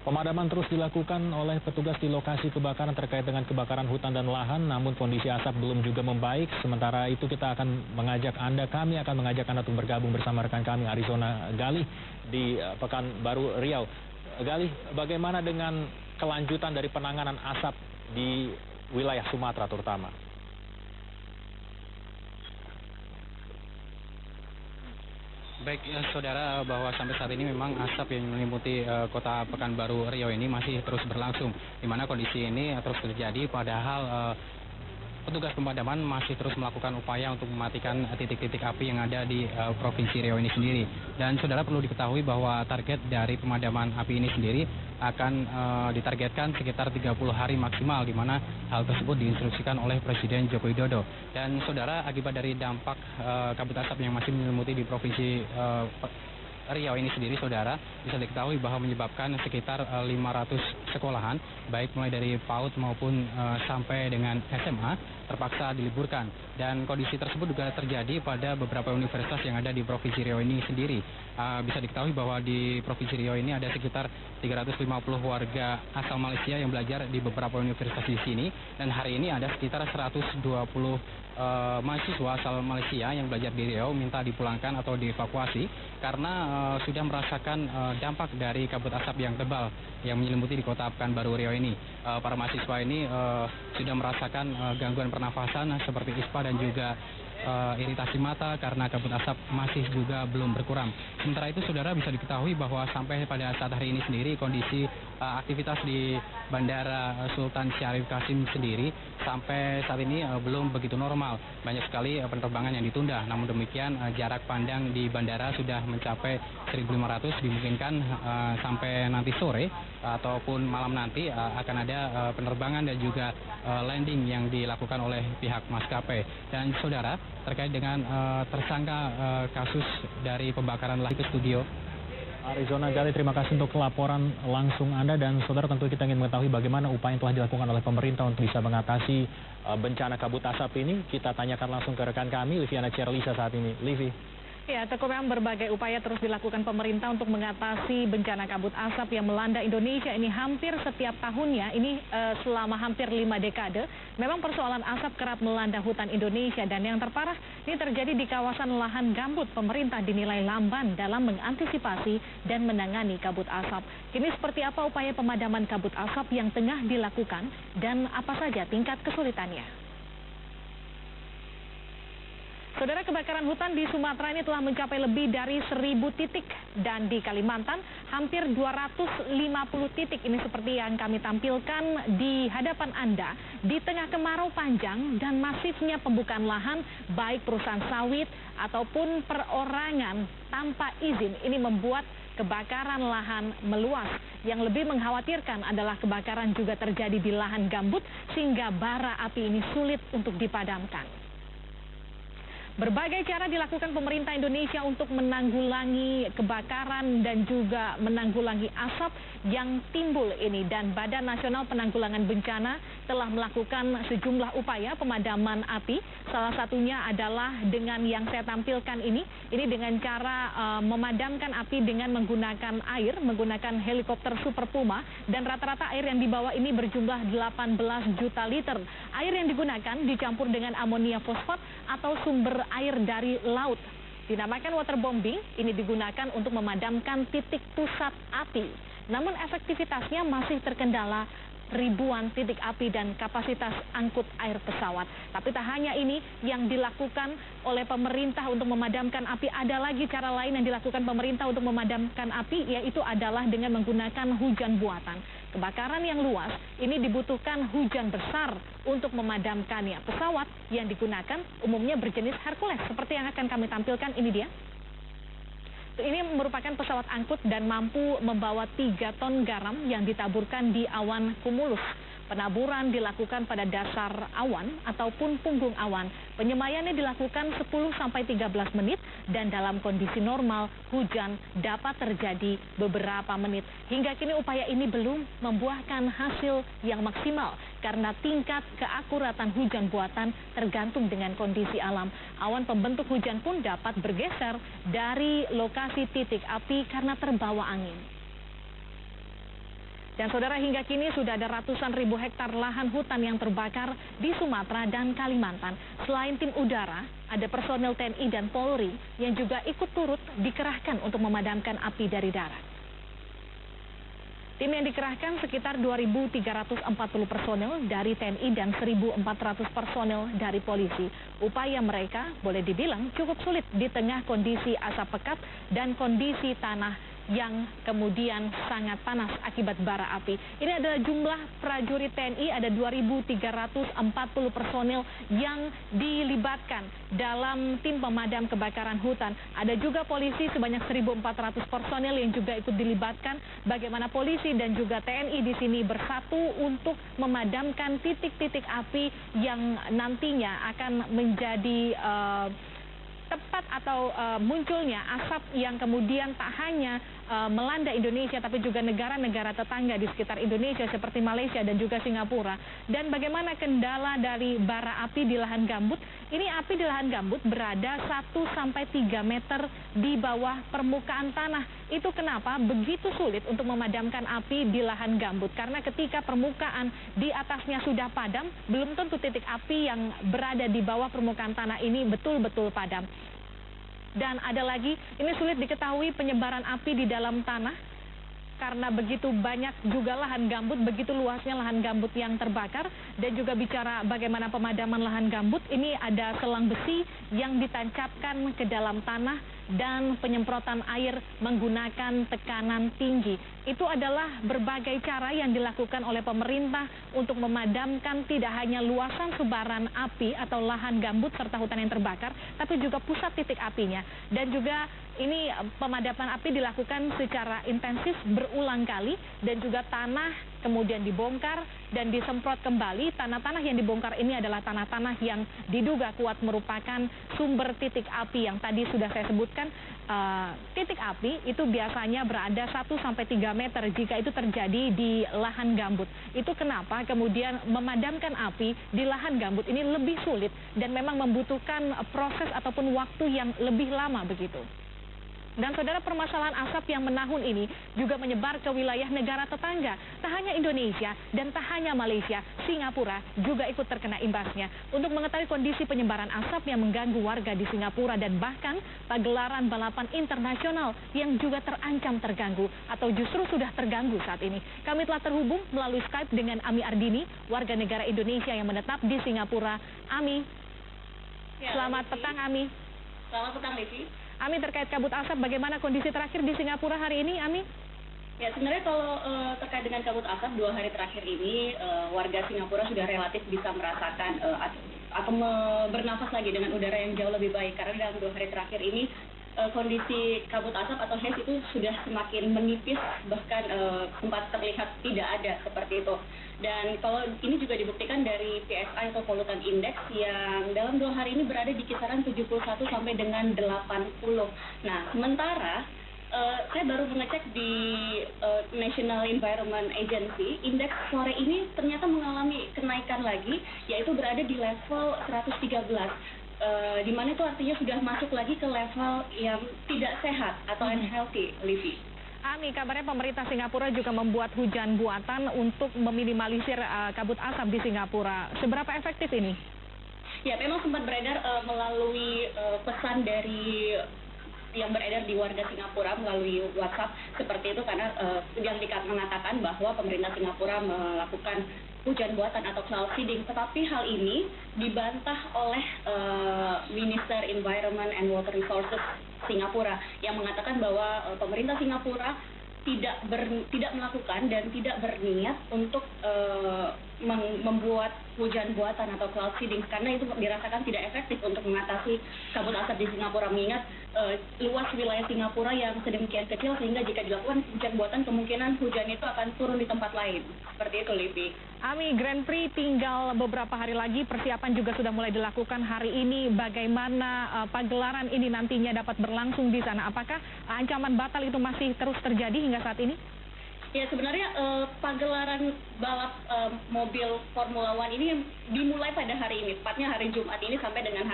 Pemadaman terus dilakukan oleh petugas di lokasi kebakaran terkait dengan kebakaran hutan dan lahan, namun kondisi asap belum juga membaik. Sementara itu kami akan mengajak Anda untuk bergabung bersama rekan kami Arizona Galih di Pekanbaru Riau. Galih, bagaimana dengan kelanjutan dari penanganan asap di wilayah Sumatera terutama? Baik, saudara, bahwa sampai saat ini memang asap yang menyelimuti kota Pekanbaru Riau ini masih terus berlangsung, di mana kondisi ini terus terjadi padahal petugas pemadaman masih terus melakukan upaya untuk mematikan titik-titik api yang ada di Provinsi Riau ini sendiri. Dan saudara, perlu diketahui bahwa target dari pemadaman api ini sendiri akan ditargetkan sekitar 30 hari maksimal, di mana hal tersebut diinstruksikan oleh Presiden Joko Widodo. Dan saudara, akibat dari dampak kabut asap yang masih menyelimuti di Provinsi Riau ini sendiri, saudara, bisa diketahui bahwa menyebabkan sekitar 500 sekolahan, baik mulai dari PAUD maupun sampai dengan SMA, terpaksa diliburkan. Dan kondisi tersebut juga terjadi pada beberapa universitas yang ada di Provinsi Riau ini sendiri. Bisa diketahui bahwa di Provinsi Riau ini ada sekitar 350 warga asal Malaysia yang belajar di beberapa universitas di sini, dan hari ini ada sekitar 120 mahasiswa asal Malaysia yang belajar di Riau minta dipulangkan atau dievakuasi karena sudah merasakan dampak dari kabut asap yang tebal yang menyelimuti di kota Pekanbaru Riau ini. Para mahasiswa ini sudah merasakan gangguan pernafasan seperti ispa dan juga iritasi mata karena kabut asap masih juga belum berkurang. Sementara itu, saudara, bisa diketahui bahwa sampai pada saat hari ini sendiri kondisi aktivitas di Bandara Sultan Syarif Kasim sendiri sampai saat ini belum begitu normal. Banyak sekali penerbangan yang ditunda. Namun demikian jarak pandang di bandara sudah mencapai 1.500, dimungkinkan sampai nanti sore ataupun malam nanti akan ada penerbangan dan juga landing yang dilakukan oleh pihak maskapai. Dan saudara, terkait dengan tersangka kasus dari pembakaran lahan ke studio. Arizona Galih, terima kasih untuk laporan langsung Anda. Dan saudara, tentu kita ingin mengetahui bagaimana upaya yang telah dilakukan oleh pemerintah untuk bisa mengatasi bencana kabut asap ini. Kita tanyakan langsung ke rekan kami, Liviana Cerlisa saat ini. Livi. Ya, memang berbagai upaya terus dilakukan pemerintah untuk mengatasi bencana kabut asap yang melanda Indonesia ini hampir setiap tahunnya. Ini selama hampir 5 dekade. Memang persoalan asap kerap melanda hutan Indonesia, dan yang terparah ini terjadi di kawasan lahan gambut. Pemerintah dinilai lamban dalam mengantisipasi dan menangani kabut asap. Kini seperti apa upaya pemadaman kabut asap yang tengah dilakukan dan apa saja tingkat kesulitannya? Saudara, kebakaran hutan di Sumatera ini telah mencapai lebih dari 1.000 titik, dan di Kalimantan hampir 250 titik. Ini seperti yang kami tampilkan di hadapan Anda. Di tengah kemarau panjang dan masifnya pembukaan lahan, baik perusahaan sawit ataupun perorangan tanpa izin, ini membuat kebakaran lahan meluas. Yang lebih mengkhawatirkan adalah kebakaran juga terjadi di lahan gambut, sehingga bara api ini sulit untuk dipadamkan. Berbagai cara dilakukan pemerintah Indonesia untuk menanggulangi kebakaran dan juga menanggulangi asap yang timbul ini. Dan Badan Nasional Penanggulangan Bencana telah melakukan sejumlah upaya pemadaman api. Salah satunya adalah dengan yang saya tampilkan ini dengan cara memadamkan api dengan menggunakan air, menggunakan helikopter Super Puma. Dan rata-rata air yang dibawa ini berjumlah 18 juta liter. Air yang digunakan dicampur dengan amonia fosfat atau sumber air dari laut. Dinamakan waterbombing, ini digunakan untuk memadamkan titik pusat api. Namun efektivitasnya masih terkendala ribuan titik api dan kapasitas angkut air pesawat. Tapi tak hanya ini yang dilakukan oleh pemerintah untuk memadamkan api, ada lagi cara lain yang dilakukan pemerintah untuk memadamkan api, yaitu adalah dengan menggunakan hujan buatan. Kebakaran yang luas ini dibutuhkan hujan besar untuk memadamkannya. Pesawat yang digunakan umumnya berjenis Hercules, seperti yang akan kami tampilkan, ini dia. Ini merupakan pesawat angkut dan mampu membawa 3 ton garam yang ditaburkan di awan cumulus. Penaburan dilakukan pada dasar awan ataupun punggung awan. Penyemayannya dilakukan 10-13 menit, dan dalam kondisi normal hujan dapat terjadi beberapa menit. Hingga kini upaya ini belum membuahkan hasil yang maksimal karena tingkat keakuratan hujan buatan tergantung dengan kondisi alam. Awan pembentuk hujan pun dapat bergeser dari lokasi titik api karena terbawa angin. Dan saudara, hingga kini sudah ada ratusan ribu hektar lahan hutan yang terbakar di Sumatera dan Kalimantan. Selain tim udara, ada personel TNI dan Polri yang juga ikut turut dikerahkan untuk memadamkan api dari darat. Tim yang dikerahkan sekitar 2.340 personel dari TNI dan 1.400 personel dari polisi. Upaya mereka boleh dibilang cukup sulit di tengah kondisi asap pekat dan kondisi tanah yang kemudian sangat panas akibat bara api. Ini adalah jumlah prajurit TNI, ada 2.340 personel yang dilibatkan dalam tim pemadam kebakaran hutan. Ada juga polisi sebanyak 1.400 personel yang juga ikut dilibatkan. Bagaimana polisi dan juga TNI di sini bersatu untuk memadamkan titik-titik api yang nantinya akan menjadi tepat atau munculnya asap yang kemudian tak hanya melanda Indonesia tapi juga negara-negara tetangga di sekitar Indonesia seperti Malaysia dan juga Singapura. Dan bagaimana kendala dari bara api di lahan gambut? Ini api di lahan gambut berada 1-3 meter di bawah permukaan tanah. Itu kenapa begitu sulit untuk memadamkan api di lahan gambut, karena ketika permukaan di atasnya sudah padam, belum tentu titik api yang berada di bawah permukaan tanah ini betul-betul padam. Dan ada lagi, ini sulit diketahui penyebaran api di dalam tanah karena begitu banyak juga lahan gambut, begitu luasnya lahan gambut yang terbakar. Dan juga bicara bagaimana pemadaman lahan gambut, ini ada selang besi yang ditancapkan ke dalam tanah dan penyemprotan air menggunakan tekanan tinggi. Itu adalah berbagai cara yang dilakukan oleh pemerintah untuk memadamkan tidak hanya luasan sebaran api atau lahan gambut serta hutan yang terbakar, tapi juga pusat titik apinya. Dan juga ini pemadaman api dilakukan secara intensif berulang kali, dan juga tanah kemudian dibongkar dan disemprot kembali. Tanah-tanah yang dibongkar ini adalah tanah-tanah yang diduga kuat merupakan sumber titik api yang tadi sudah saya sebutkan. Titik api itu biasanya berada 1-3 meter jika itu terjadi di lahan gambut. Itu kenapa kemudian memadamkan api di lahan gambut ini lebih sulit dan memang membutuhkan proses ataupun waktu yang lebih lama begitu. Dan saudara, permasalahan asap yang menahun ini juga menyebar ke wilayah negara tetangga. Tak hanya Indonesia dan tak hanya Malaysia, Singapura juga ikut terkena imbasnya. Untuk mengetahui kondisi penyebaran asap yang mengganggu warga di Singapura dan bahkan pagelaran balapan internasional yang juga terancam terganggu atau justru sudah terganggu saat ini, kami telah terhubung melalui Skype dengan Ami Ardini, warga negara Indonesia yang menetap di Singapura. Ami, selamat petang Ami. Selamat petang, Livi. Ami, terkait kabut asap, bagaimana kondisi terakhir di Singapura hari ini, Ami? Ya, sebenarnya kalau terkait dengan kabut asap 2 hari terakhir ini, warga Singapura sudah relatif bisa merasakan atau bernafas lagi dengan udara yang jauh lebih baik. Karena dalam 2 hari terakhir ini, kondisi kabut asap atau haze itu sudah semakin menipis, bahkan sempat terlihat tidak ada seperti itu. Dan kalau ini juga dibuktikan dari PSI atau Pollutant Index yang dalam 2 hari ini berada di kisaran 71 sampai dengan 80. Nah, sementara saya baru mengecek di National Environment Agency, indeks sore ini ternyata mengalami kenaikan lagi, yaitu berada di level 113. Di mana itu artinya sudah masuk lagi ke level yang tidak sehat atau unhealthy, Livi. Ami, kabarnya pemerintah Singapura juga membuat hujan buatan untuk meminimalisir kabut asap di Singapura. Seberapa efektif ini? Ya, memang sempat beredar melalui pesan dari yang beredar di warga Singapura melalui WhatsApp seperti itu, karena yang mengatakan bahwa pemerintah Singapura melakukan hujan buatan atau cloud seeding. Tetapi hal ini dibantah oleh Minister Environment and Water Resources Singapura yang mengatakan bahwa pemerintah Singapura tidak melakukan dan tidak berniat untuk membuat hujan buatan atau cloud seeding, karena itu dirasakan tidak efektif untuk mengatasi kabut asap di Singapura, mengingat luas wilayah Singapura yang sedemikian kecil sehingga jika dilakukan hujan buatan kemungkinan hujan itu akan turun di tempat lain. Seperti itu, Livi. Ami, Grand Prix tinggal beberapa hari lagi, persiapan juga sudah mulai dilakukan hari ini. Bagaimana pagelaran ini nantinya dapat berlangsung di sana? Apakah ancaman batal itu masih terus terjadi hingga saat ini? Ya, sebenarnya pagelaran balap mobil Formula One ini dimulai pada hari ini, tepatnya hari Jumat ini sampai dengan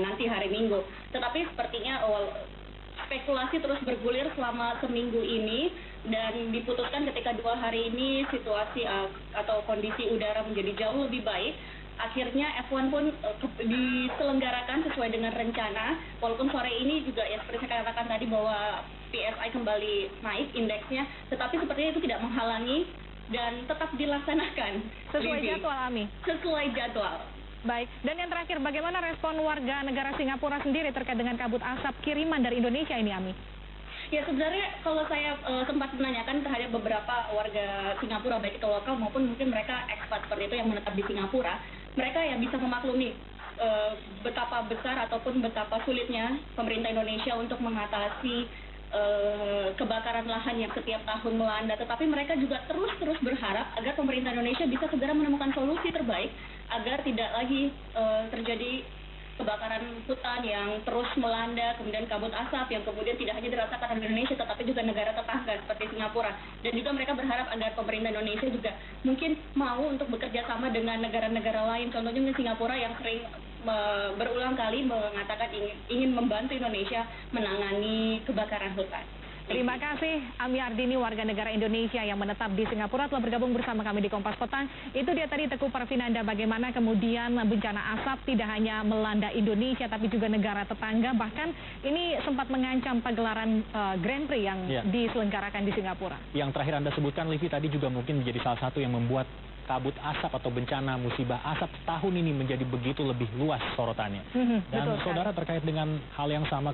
nanti hari Minggu. Tetapi sepertinya spekulasi terus bergulir selama seminggu ini dan diputuskan ketika 2 hari ini situasi atau kondisi udara menjadi jauh lebih baik. Akhirnya F1 pun diselenggarakan sesuai dengan rencana, walaupun sore ini juga ya seperti saya katakan tadi bahwa PSI kembali naik indeksnya, tetapi sepertinya itu tidak menghalangi dan tetap dilaksanakan. Sesuai jadwal, Ami? Sesuai jadwal. Baik, dan yang terakhir, bagaimana respon warga negara Singapura sendiri terkait dengan kabut asap kiriman dari Indonesia ini, Ami? Ya sebenarnya kalau saya sempat menanyakan terhadap beberapa warga Singapura, baik itu lokal maupun mungkin mereka ekspat seperti itu yang menetap di Singapura, mereka ya bisa memaklumi betapa besar ataupun betapa sulitnya pemerintah Indonesia untuk mengatasi kebakaran lahan yang setiap tahun melanda, tetapi mereka juga terus berharap agar pemerintah Indonesia bisa segera menemukan solusi terbaik agar tidak lagi terjadi kebakaran hutan yang terus melanda, kemudian kabut asap yang kemudian tidak hanya dirasakan oleh Indonesia tetapi juga negara tetangga seperti Singapura. Dan juga mereka berharap agar pemerintah Indonesia juga mungkin mau untuk bekerja sama dengan negara-negara lain, contohnya Singapura yang sering berulang kali mengatakan ingin membantu Indonesia menangani kebakaran hutan. Terima kasih Ami Ardini, warga negara Indonesia yang menetap di Singapura, telah bergabung bersama kami di Kompas Petang. Itu dia tadi Teguh Parvinanda, bagaimana kemudian bencana asap tidak hanya melanda Indonesia tapi juga negara tetangga, bahkan ini sempat mengancam pagelaran Grand Prix yang diselenggarakan di Singapura. Yang terakhir Anda sebutkan, Livi, tadi juga mungkin menjadi salah satu yang membuat kabut asap atau bencana musibah asap tahun ini menjadi begitu lebih luas sorotannya. Dan saudara, terkait dengan hal yang sama